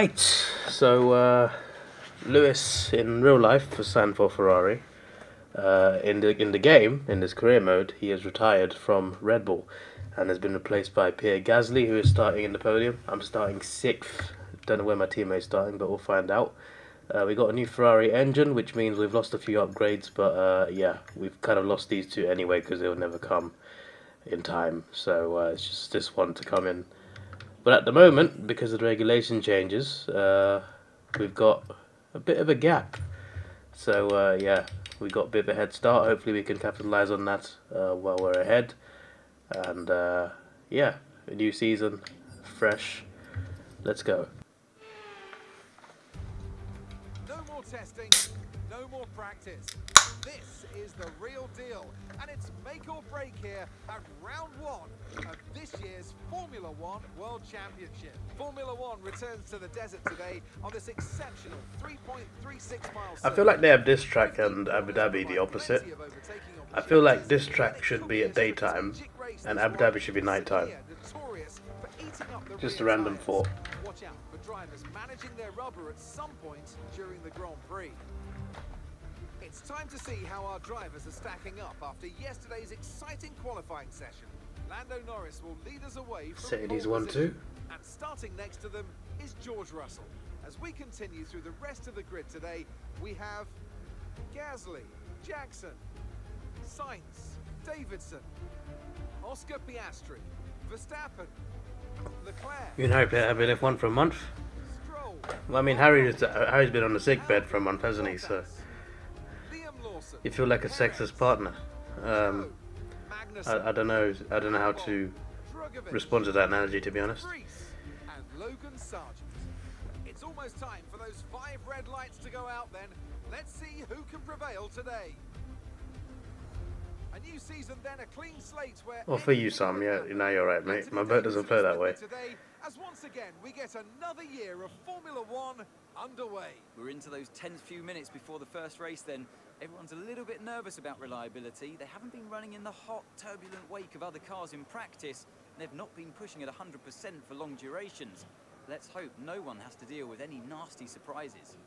Right, so Lewis in real life was signed for Ferrari. In the game, in this career mode, he has retired from Red Bull and has been replaced by Pierre Gasly, who is starting in the podium. I'm starting sixth. Don't know where my teammate's starting, but we'll find out. We got a new Ferrari engine, which means we've lost a few upgrades, but yeah, we've kind of lost these two anyway because they'll never come in time. So it's just this one to come in. But at the moment, because of the regulation changes, we've got a bit of a gap. So yeah, we got a bit of a head start. Hopefully, we can capitalize on that while we're ahead. And yeah, a new season, fresh. Let's go. No more testing, no more practice. This is the real deal, and it's make or break here at round one of this year's Formula One World Championship. Formula One returns to the desert today on this exceptional 3.36 miles. I feel like they have this track and Abu Dhabi the opposite. I feel like this track should be at daytime and Abu Dhabi should be nighttime. Just a random thought. Watch out for drivers managing their rubber at some point during the Grand Prix. It's time to see how our drivers are stacking up after yesterday's exciting qualifying session. Lando Norris will lead us away from Mercedes pole 1-2. position, and starting next to them is George Russell. As we continue through the rest of the grid today, we have Gasly, Jackson, Sainz, Davidson, Oscar Piastri, Verstappen, Leclerc. You know, I've been F1 for a month. Stroll, Well, I mean, Harry's been on the sick bed for a month, hasn't he? So Liam Lawson, you feel like a sexist partner. I don't know. I don't know how to Drugovich, respond to that analogy, to be honest. Reese, and Logan Sargent. It's almost time for those 5 red lights to go out then. Let's see who can prevail today. A new season then, a clean slate where... Well, for you, Sam, yeah, now you're right, mate. My boat doesn't flow that way. Today, as once again, we get another year of Formula One underway. We're into those tense few minutes before the first race then. Everyone's a little bit nervous about reliability. They haven't been running in the hot, turbulent wake of other cars in practice. They've not been pushing at 100% for long durations. Let's hope no one has to deal with any nasty surprises.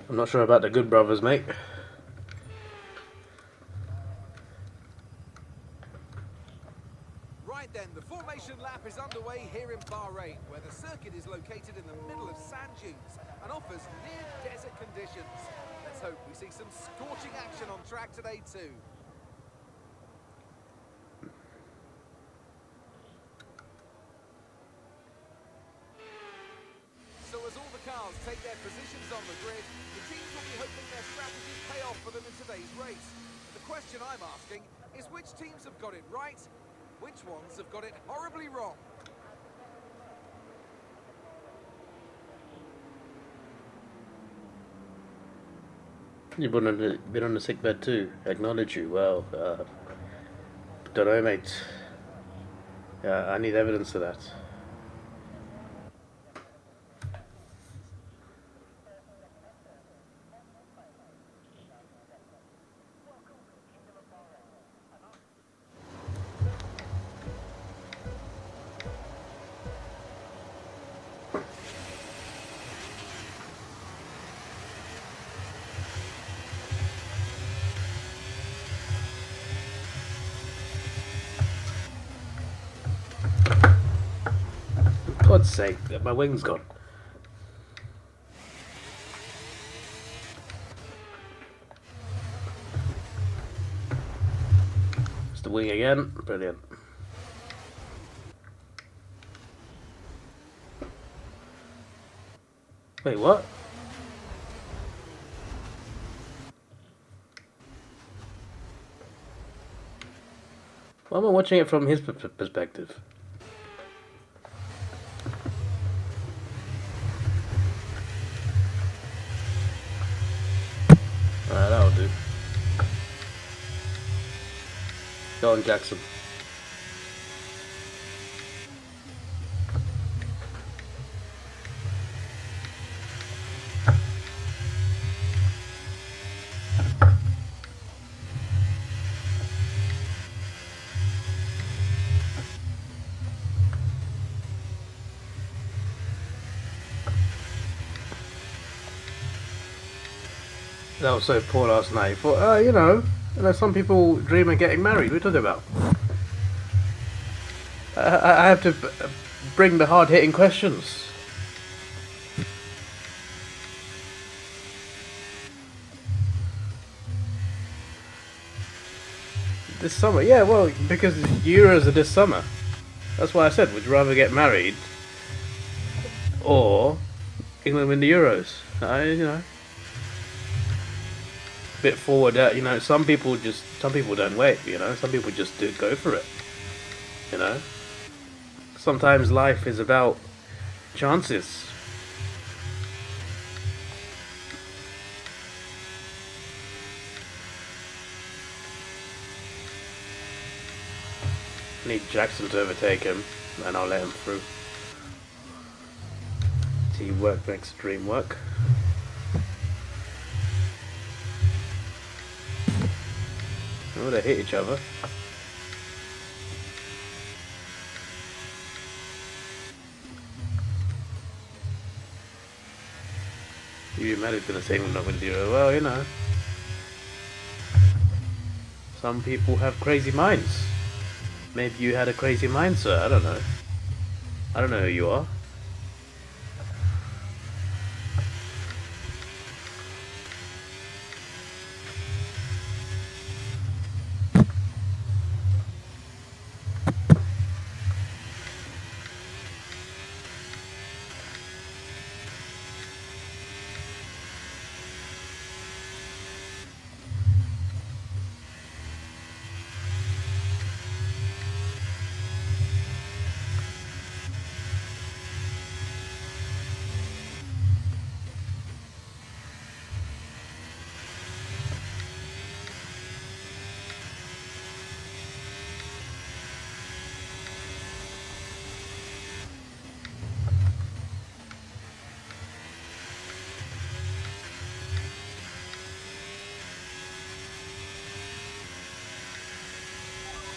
I'm not sure about the good brothers, mate. Right then, the formation lap is underway here in Bahrain, where the circuit is located in the middle of sand dunes and offers near desert conditions. Let's hope we see some scorching action on track today too. So as all the cars take their positions on the grid, the teams will be hoping their strategies pay off for them in today's race. The question I'm asking is which teams have got it right, which ones have got it horribly wrong? You've been on the sick bed too. Acknowledge you. Well, don't know, mate. Yeah, I need evidence of that. For God's sake, my wing's gone. It's the wing again. Brilliant. Wait, what? Why am I watching it from his perspective? Alright, that'll do. Go on, Jackson. That was so poor last night. For you know, some people dream of getting married. What are you talking about? I have to bring the hard hitting questions. This summer, yeah, well, because Euros are this summer. That's why I said, would you rather get married or England win the Euros? You know, a bit forward. You know, some people don't wait. You know, some people just do go for it. You know, sometimes life is about chances. I need Jackson to overtake him, and I'll let him through. Teamwork makes the dream work. Oh, they hit each other. You Madrid's gonna say we're not gonna do it. Well, you know. Some people have crazy minds. Maybe you had a crazy mind, sir. I don't know. I don't know who you are.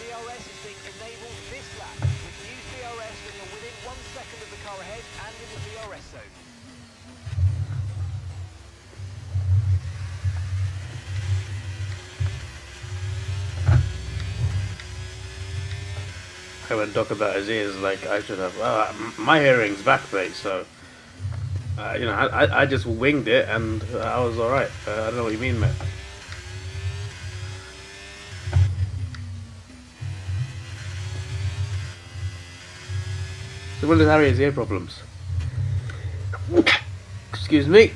DRS is being enabled this lap. With new DRS, then you're within 1 second of the car ahead and in the DRS zone. I went talk about his ears like I should have. Well, my hearing's back, mate. So you know, I just winged it and I was all right. I don't know what you mean, mate. So when does Harry has ear problems? Excuse me.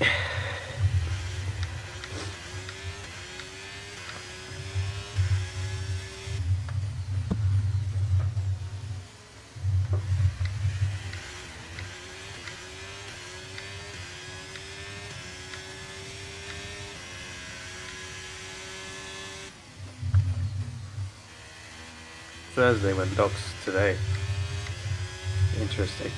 Thursday went dogs today. Interesting.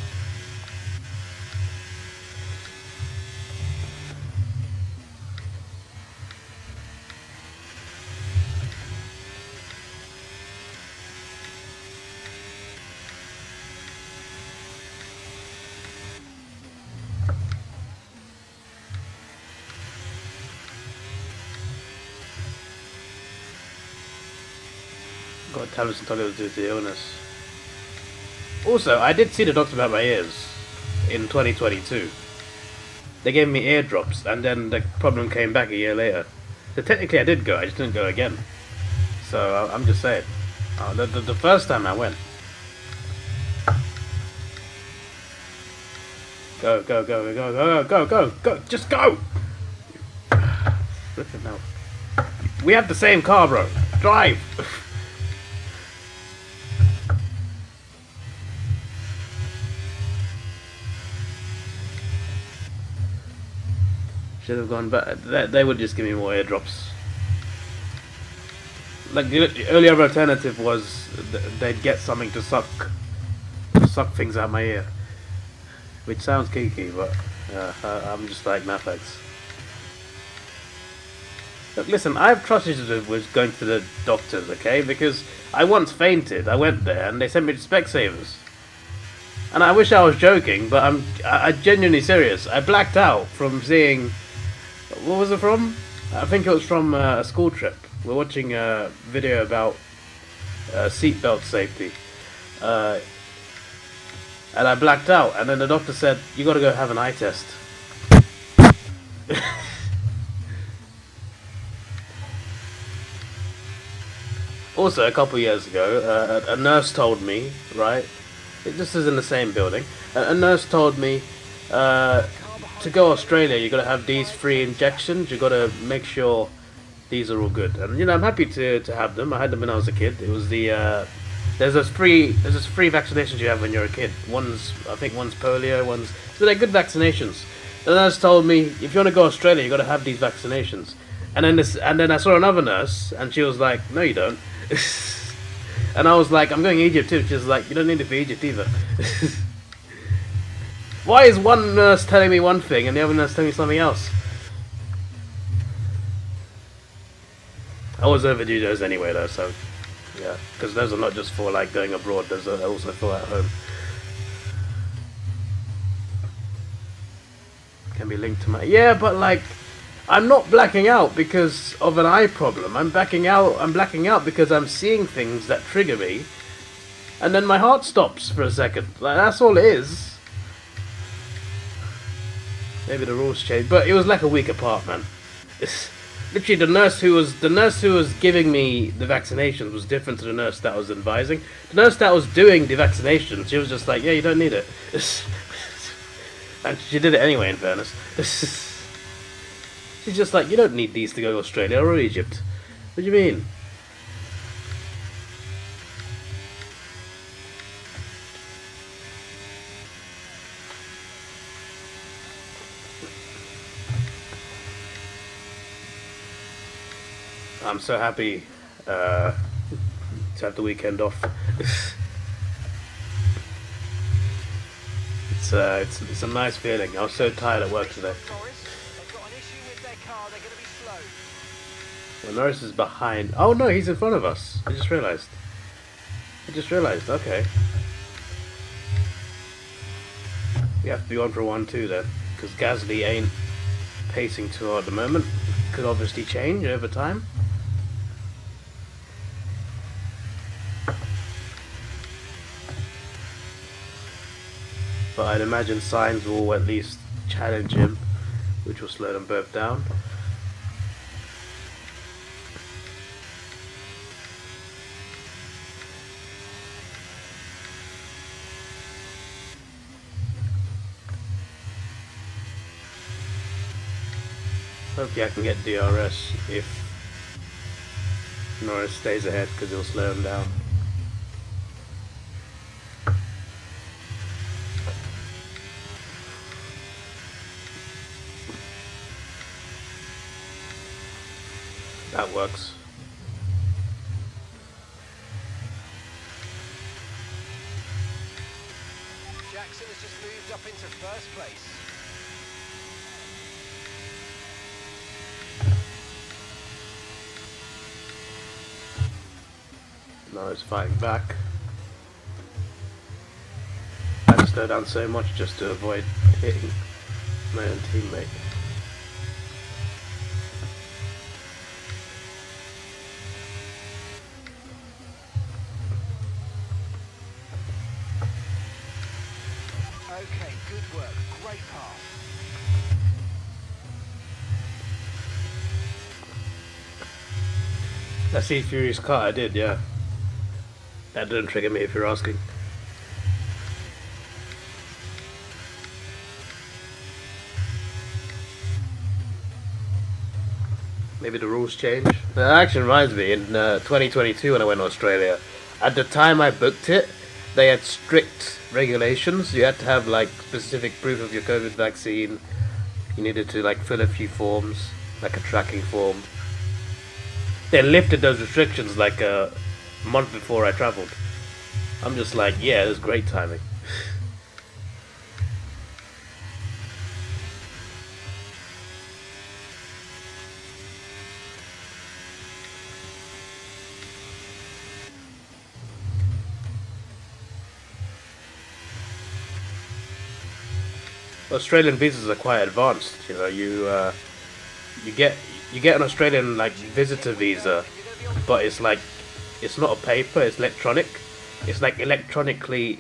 Got tablets and toilets due to the illness. Also, I did see the doctor about my ears in 2022. They gave me eardrops, and then the problem came back a year later. So technically, I did go. I just didn't go again. So I'm just saying. The first time I went. Go, go, go, go, go, go, go, go, just go! Flipping hell. We have the same car, bro. Drive! Should have gone back. They would just give me more airdrops. Like the earlier alternative was they'd get something to suck things out my ear, which sounds kinky, but I'm just like Mafex. Look, listen, I have trust issues with going to the doctors, okay? Because I once fainted. I went there and they sent me to Specsavers. And I wish I was joking, but I'm genuinely serious. I blacked out from seeing. What was it from? I think it was from a school trip. We're watching a video about seatbelt safety, uh, and I blacked out. And then the doctor said, "You got to go have an eye test." Also, a couple years ago, a nurse told me, right? This is in the same building. A nurse told me to go Australia, you got to have these free injections. You got to make sure these are all good. And I'm happy to have them. I had them when I was a kid. It was the there's this free vaccinations you have when you're a kid. I think one's polio, so they're good vaccinations. The nurse told me if you want to go Australia, you got to have these vaccinations. And then I saw another nurse, and she was like, "No, you don't." And I was like, "I'm going to Egypt too." She was like, "You don't need it for Egypt either." Why is one nurse telling me one thing and the other nurse telling me something else? I was overdue those anyway though, so yeah, because those are not just for like going abroad; those are also for at home. Can be linked to my but like I'm not blacking out because of an eye problem. I'm blacking out because I'm seeing things that trigger me, and then my heart stops for a second. Like that's all it is. Maybe the rules changed, but it was like a week apart, man. It's, literally, the nurse who was giving me the vaccinations was different to the nurse that was advising. The nurse that was doing the vaccinations, she was just like, "Yeah, you don't need it," and she did it anyway. In fairness, she's just like, "You don't need these to go to Australia or Egypt." What do you mean? I'm so happy to have the weekend off. It's a nice feeling. I was so tired at work today. Well, Norris is behind. Oh no, he's in front of us. I just realised. Okay. We have to be on for 1-2 then, because Gasly ain't pacing too hard at the moment. Could obviously change over time. But I'd imagine Sainz will at least challenge him, which will slow them both down. Hopefully I can get DRS if Norris stays ahead, because it'll slow him down. That works. Jackson has just moved up into first place. Now it's fighting back. I had to slow down so much just to avoid hitting my own teammate. Okay, good work. Great pass. I see Fury's car, I did, yeah. That didn't trigger me if you're asking. Maybe the rules change. That actually reminds me, in 2022 when I went to Australia, at the time I booked it, they had strict regulations. You had to have like specific proof of your COVID vaccine. You needed to like fill a few forms, like a tracking form. They lifted those restrictions like a month before I travelled. I'm just like, yeah, it was great timing. Australian visas are quite advanced. You know, you get you get an Australian like visitor visa, but it's like it's not a paper, it's electronic. It's like electronically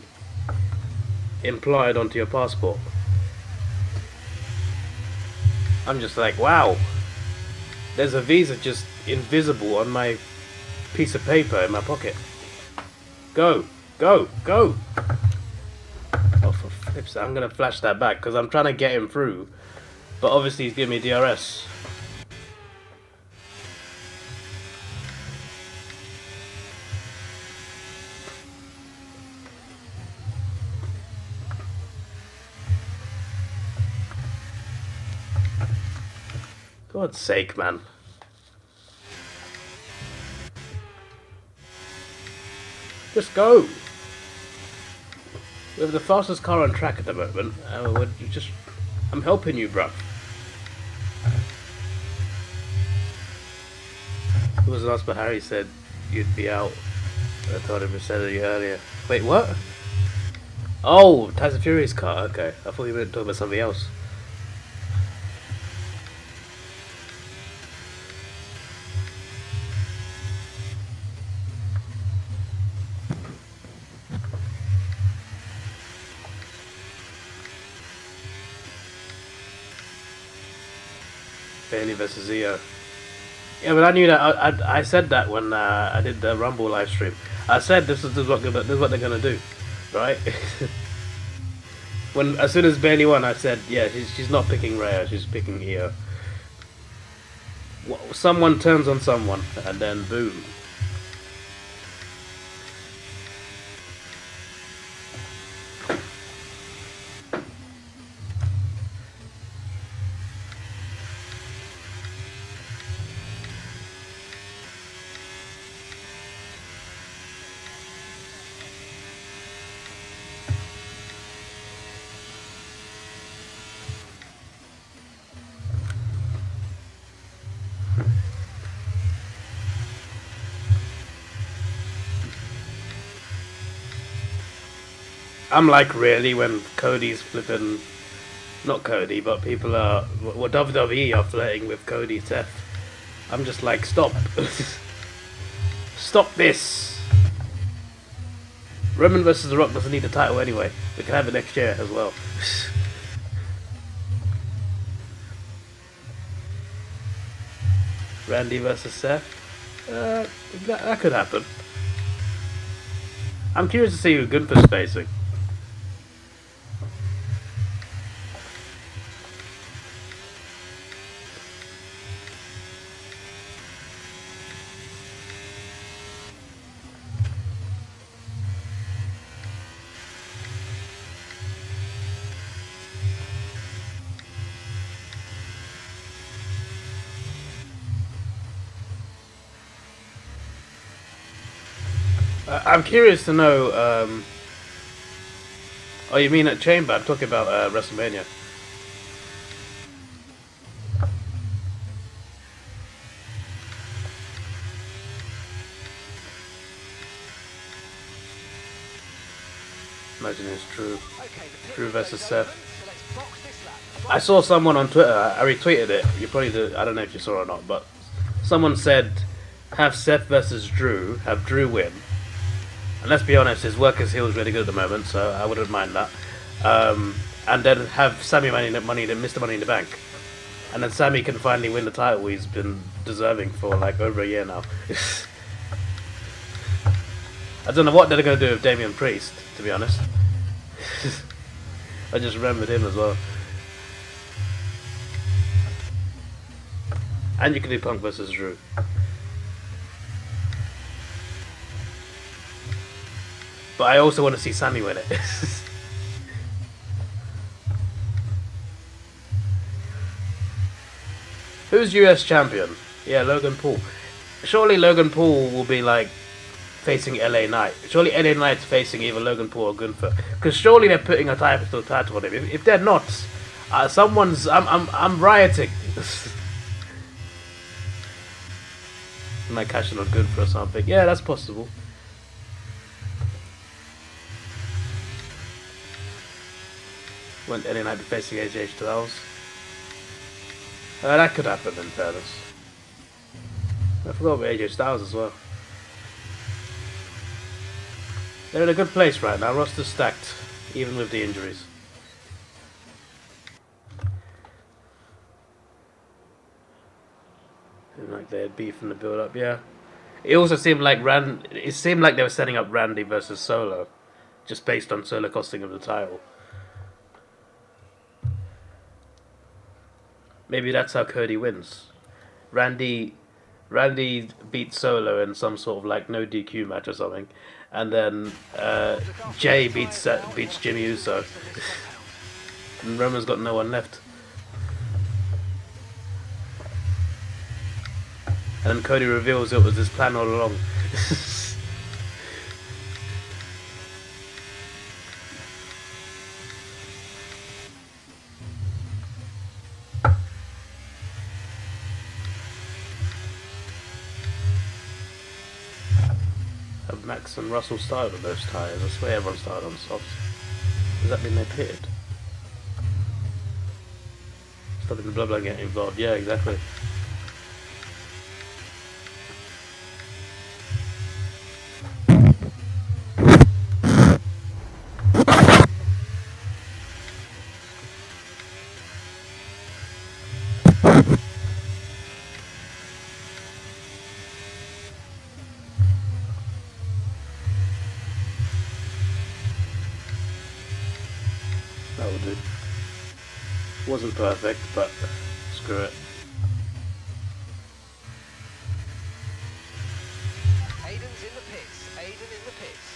implied onto your passport. I'm just like, wow, there's a visa just invisible on my piece of paper in my pocket. Go, go, go! Oh, for flips sake, I'm gonna flash that back because I'm trying to get him through, but obviously he's giving me DRS. God's sake, man. Just go! We have the fastest car on track at the moment. I'm helping you, bruv. It was last but Harry said you'd be out. I told him to send it earlier. Wait, what? Oh, Tyson Fury's car. Okay, I thought you were talking about something else. Bailey versus Zio. Yeah, but I knew that. I said that when I did the Rumble live stream. I said this is what they're gonna do, right? As soon as Bailey won, I said, yeah, she's not picking Rhea, she's picking Io. Someone turns on someone, and then boom. I'm like, really, when Cody's flipping, not Cody, but people are, well, WWE are flirting with Cody Seth. I'm just like, stop. Stop this. Roman versus The Rock doesn't need the title anyway. We can have it next year as well. Randy versus Seth. That could happen. I'm curious to see who Gunther's facing. I'm curious to know. Oh, you mean at Chamber? I'm talking about WrestleMania. Imagine it's Drew. Drew versus Seth. I saw someone on Twitter. I retweeted it. You probably did. I don't know if you saw it or not, but someone said, "Have Seth versus Drew. Have Drew win." And let's be honest, his work as heel is really good at the moment, so I wouldn't mind that. And then have Sammy Mr. Money in the Bank, and then Sammy can finally win the title he's been deserving for like over a year now. I don't know what they're going to do with Damian Priest, to be honest. I just remembered him as well. And you can do Punk versus Drew. But I also want to see Sammy win it. Who's US champion? Yeah, Logan Paul. Surely Logan Paul will be like facing LA Knight. Surely LA Knight's facing either Logan Paul or Gunther. Because surely they're putting a title on him. If they're not, I'm rioting. Might cash in on Gunther or something. Yeah, that's possible. When LA Knight be facing AJ Styles. That could happen in fairness. I forgot about AJ Styles as well. They're in a good place right now. Roster's stacked, even with the injuries. Seemed like they had beef in the build-up, yeah. It also seemed like It seemed like they were setting up Randy versus Solo, just based on Solo costing him the title. Maybe that's how Cody wins. Randy, Randy beats Solo in some sort of like no DQ match or something, and then Jay beats Jimmy Uso, and Roman's got no one left. And then Cody reveals it was his plan all along. Have Max and Russell started on those tyres? I swear everyone started on softs. Does that mean they pitted? Stopping the bloodline getting involved. Yeah, exactly. That will do. Wasn't perfect, but screw it. Aiden's in the pits. Aiden in the pits.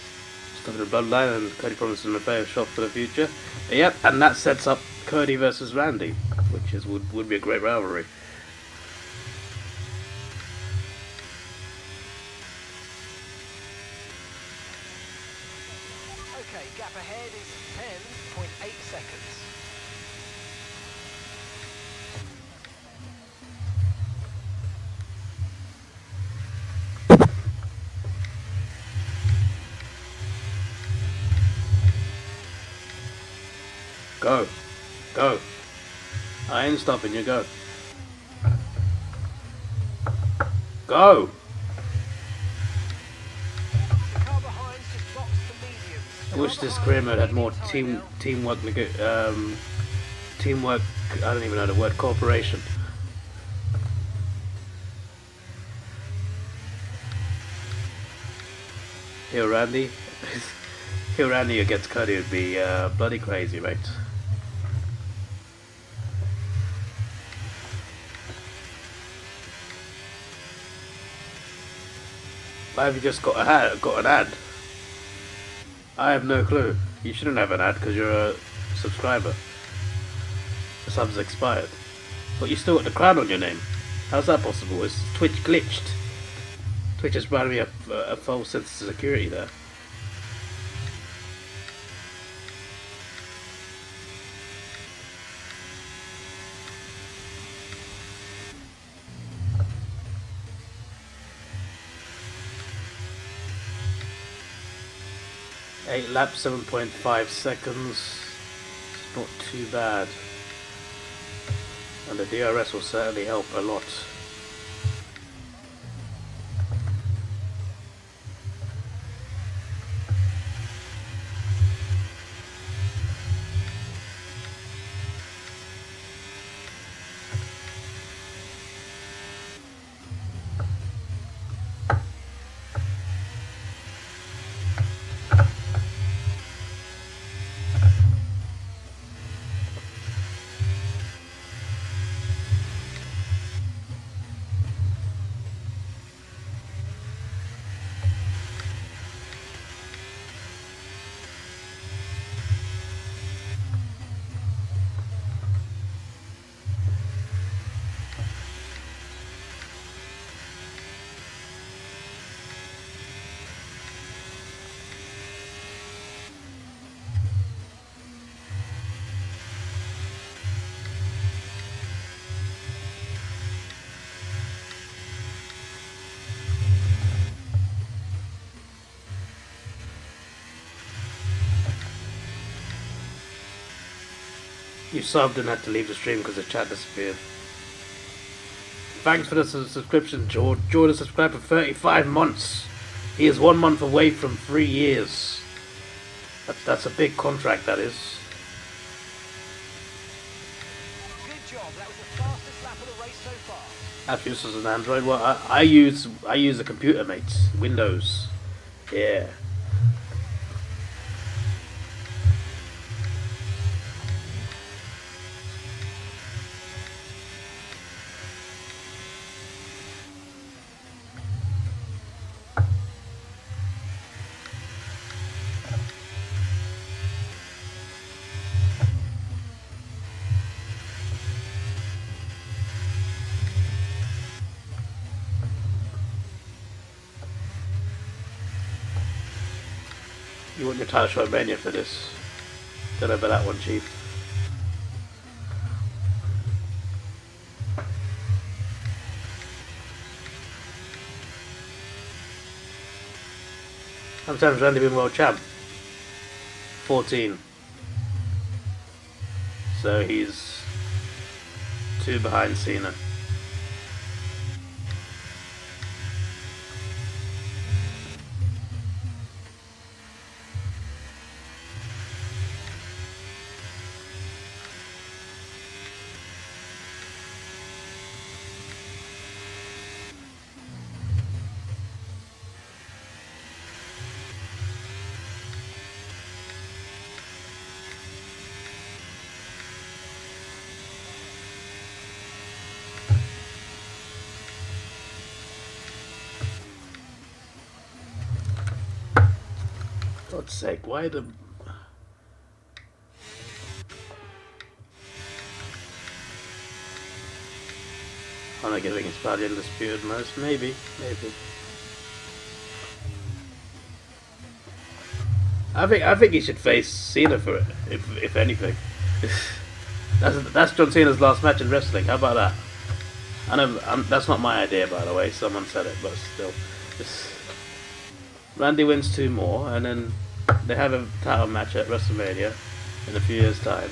Stopping the bloodline, and Cody promises him a fair shot for the future. Yep, and that sets up Cody versus Randy, which would be a great rivalry. Okay, gap ahead is 10.8 seconds. Go. Go. I ain't stopping you, go. Go! The car behind's just boxed to medium. I wish this career mode had more teamwork, teamwork, I don't even know the word, cooperation. Here, Randy. Here, Randy against Cody would be bloody crazy, mate. Why have you just got an ad? I have no clue. You shouldn't have an ad because you're a subscriber. The sub's expired. But you still got the crown on your name. How's that possible? Is Twitch glitched? Twitch has provided me a false sense of security there. Eight laps, 7.5 seconds. It's not too bad. And the DRS will certainly help a lot. You subbed and had to leave the stream because the chat disappeared. Thanks for the subscription, George. George has subscribed for 35 months. He is 1 month away from 3 years. That's a big contract, that is. Good job. That was the fastest lap of the race so far. Actually, this is an Android. Well, I use a computer, mates. Windows. Yeah. You want your title shot mania for this? Don't know about that one, Chief. How many times has Randy been world champ? 14. So he's 2 behind Cena. God's sake, why the... I'm not giving it's probably undisputed most. Maybe. I think he should face Cena for it, if anything. That's John Cena's last match in wrestling. How about that? I know that's not my idea, by the way. Someone said it, but still. Randy wins 2 more, and then they have a title match at WrestleMania in a few years' time.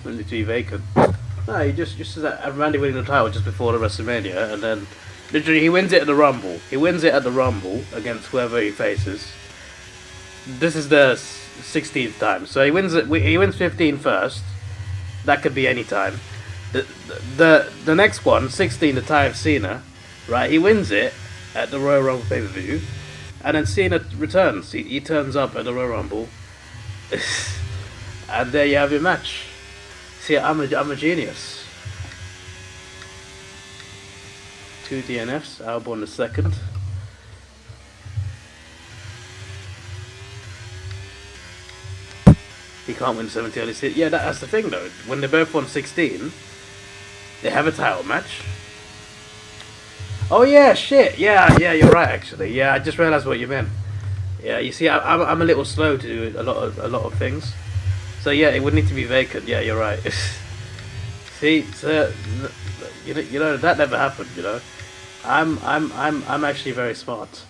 When it to be vacant. No, he just says that Randy winning the title just before the WrestleMania, and then literally he wins it at the Rumble. He wins it at the Rumble against whoever he faces. This is the 16th time, so he wins it. He wins 15 first. That could be any time. The next one, 16, the tie of Cena, right? He wins it at the Royal Rumble pay-per-view, and then Cena returns. He turns up at the Royal Rumble, and there you have your match. See, I'm a genius. 2 DNFs, Albon the second. He can't win 70 early season. Yeah, that's the thing though. When they both won 16, they have a title match. Oh yeah, shit. Yeah, you're right actually. Yeah, I just realised what you meant. Yeah, you see, I'm a little slow to do a lot of things. So yeah, it would need to be vacant. Yeah, you're right. See, so, you know that never happened. You know, I'm actually very smart.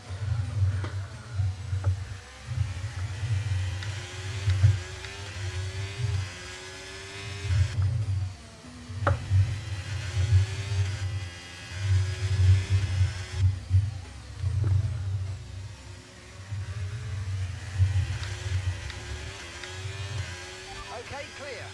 Okay, clear.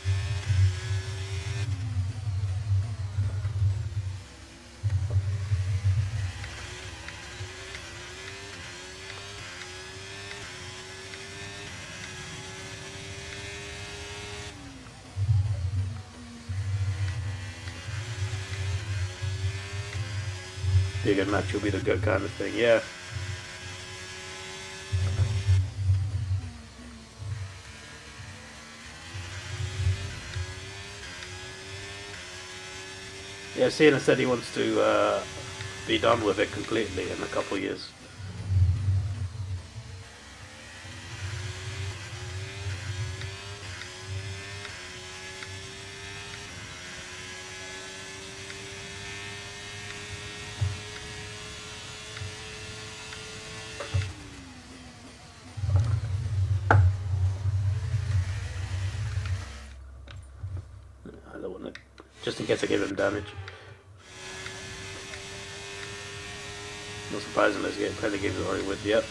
Be a good match. Will be the good kind of thing. Yeah. Yeah, Cena said he wants to be done with it completely in a couple of years. just in case I give him damage. Not surprising, let's get plenty games already with. Yep.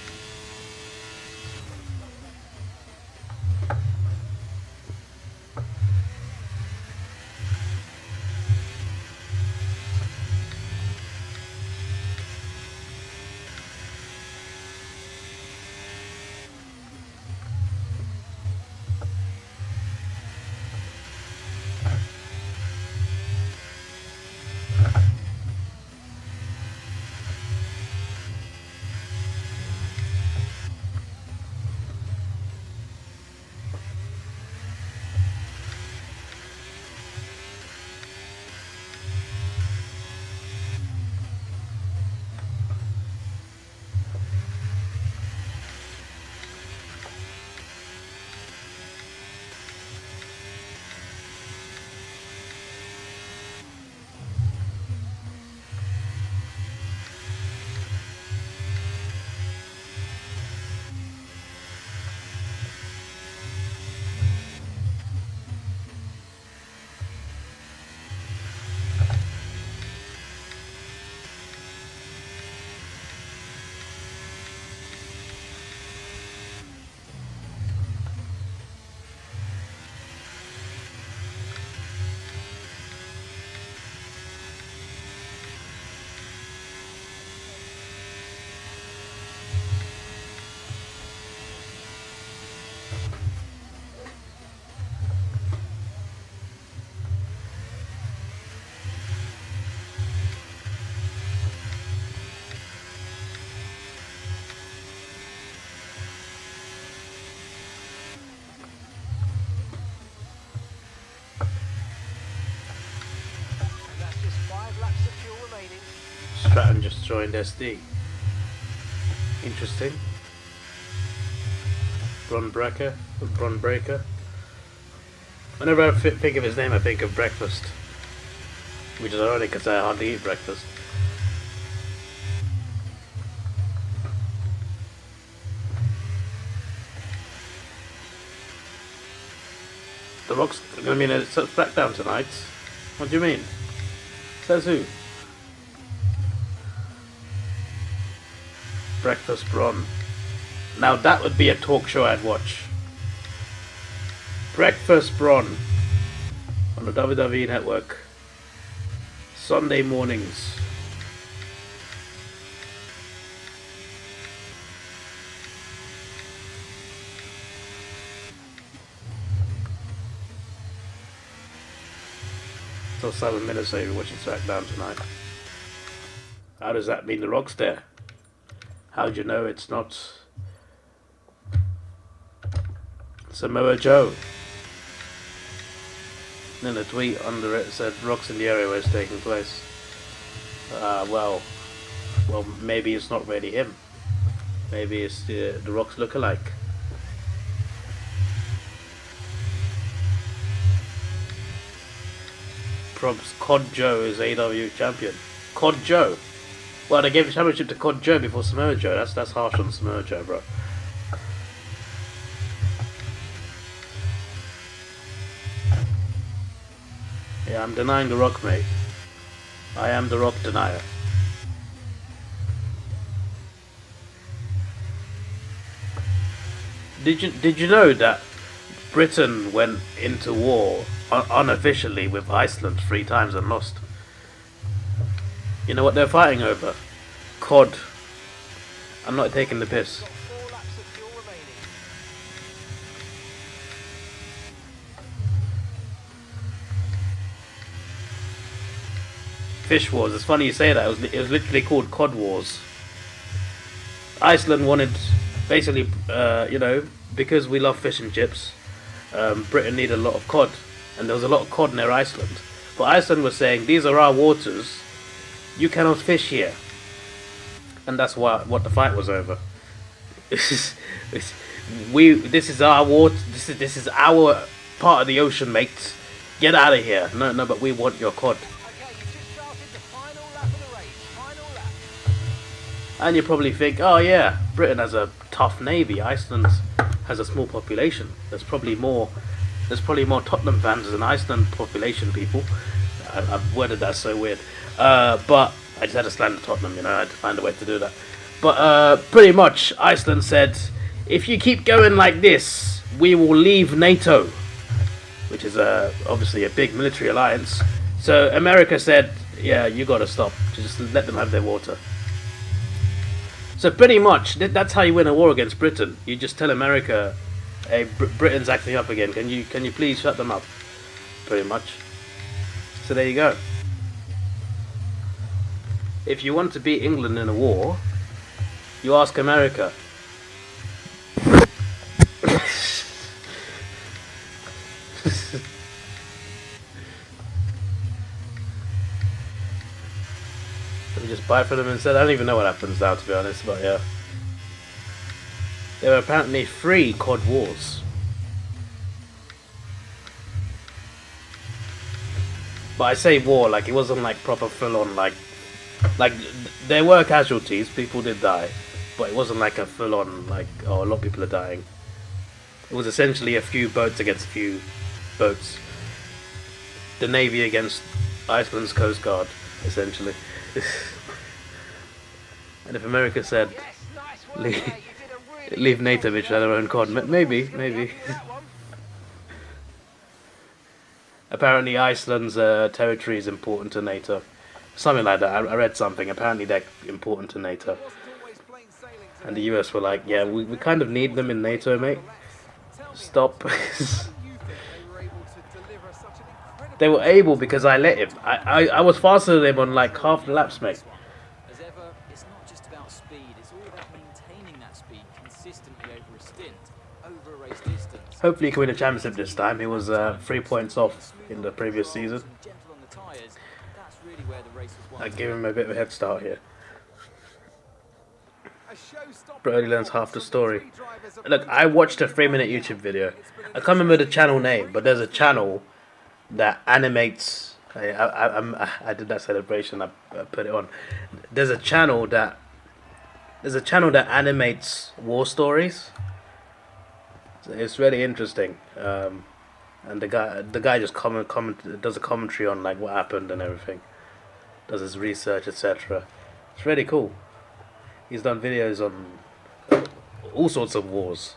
That's just 5 laps of fuel remaining. Stratton just joined SD. Interesting. Bron Breaker. Whenever I think of his name, I think of breakfast. Which is ironic because I hardly eat breakfast. The Rock's going to be in a SmackDown tonight. What do you mean? Says who? Breakfast Bron. Now that would be a talk show I'd watch. Breakfast Bron on the WWE Network. Sunday mornings. Till 7 minutes, so you're watching SmackDown tonight. How does that mean The Rock's there? How do you know it's not Samoa Joe? Then a tweet under it said Rock's in the area where it's taking place. Well, maybe it's not really him. Maybe it's the Rock's lookalike. Probs Cod Joe is AEW champion. Cod Joe. Well, they gave the championship to Cod Joe before Samoa Joe. That's harsh on Samoa Joe, bro. Yeah, I'm denying The Rock, mate. I am The Rock denier. Did you know that Britain went into war unofficially with Iceland 3 times and lost? You know what they're fighting over? Cod. I'm not taking the piss. Got 4 laps of fuel remaining. Fish Wars. It's funny you say that. It was literally called Cod Wars. Iceland wanted, basically, because we love fish and chips, Britain needed a lot of cod. And there was a lot of cod near Iceland. But Iceland was saying, these are our waters. You cannot fish here. And that's what the fight was over. This is our water. This is our part of the ocean, mate. Get out of here. No, but we want your cod. Okay, you just started the final lap of the race. Final lap. And you probably think, oh yeah, Britain has a tough navy. Iceland has a small population. There's probably more Tottenham fans than Iceland population people. I've worded that so weird. But I just had to slander Tottenham, you know, I had to find a way to do that. But pretty much, Iceland said, if you keep going like this, we will leave NATO, which is obviously a big military alliance. So America said, yeah, you gotta stop. Just let them have their water. So pretty much, that's how you win a war against Britain. You just tell America, hey, Britain's acting up again. Can you please shut them up? Pretty much. So there you go. If you want to beat England in a war, you ask America. Let me just buy for them instead. I don't even know what happens now, to be honest, but yeah. There were apparently 3 COD wars. But I say war, like it wasn't like proper full on, like there were casualties, people did die, but it wasn't like a full on, like, oh, a lot of people are dying. It was essentially a few boats against a few boats. The Navy against Iceland's Coast Guard, essentially. And if America said, leave NATO, which had their own COD, maybe. Apparently Iceland's territory is important to NATO. Something like that. I read something. Apparently they're important to NATO. And the US were like, yeah, we kind of need them in NATO, mate. Stop. They were able because I let him. I was faster than him on like half the laps, mate. As ever, it's not just about speed, it's all about maintaining that speed consistently over a stint, over a race distance. Hopefully he can win a championship this time. He was 3 points off in the previous season. I gave him a bit of a head start here. Brody learns half the story. Look, I watched a 3-minute YouTube video. I can't remember the channel name, but there's a channel that animates. I did that celebration. I put it on. There's a channel that animates war stories. So it's really interesting. And the guy just does a commentary on like what happened and everything. Does his research, etc. It's really cool. He's done videos on all sorts of wars.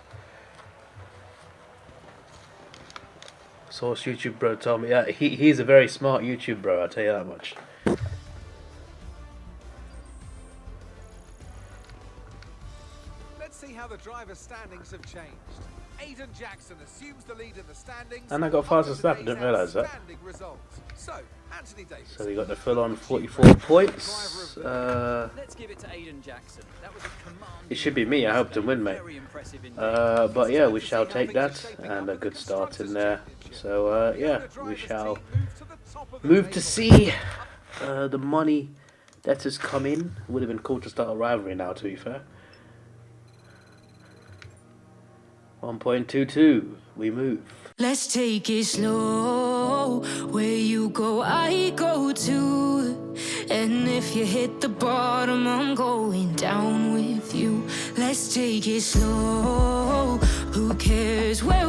Source YouTube bro told me, yeah, he's a very smart YouTube bro, I'll tell you that much. Let's see how the driver's standings have changed. Aidan Jackson assumes the lead in the standings. And I got fastest lap, I didn't realise that. So, Anthony Davis. So he got the full-on 44 points. Let's give it to Aidan Jackson. That was a command. It should be me, I hope to win, mate. But yeah, we shall take that, and a good start in there. So yeah, we shall move to see the money that has come in. Would have been cool to start a rivalry now, to be fair. 1.22, we move. Let's take it slow. Where you go, I go too. And if you hit the bottom, I'm going down with you. Let's take it slow. Who cares where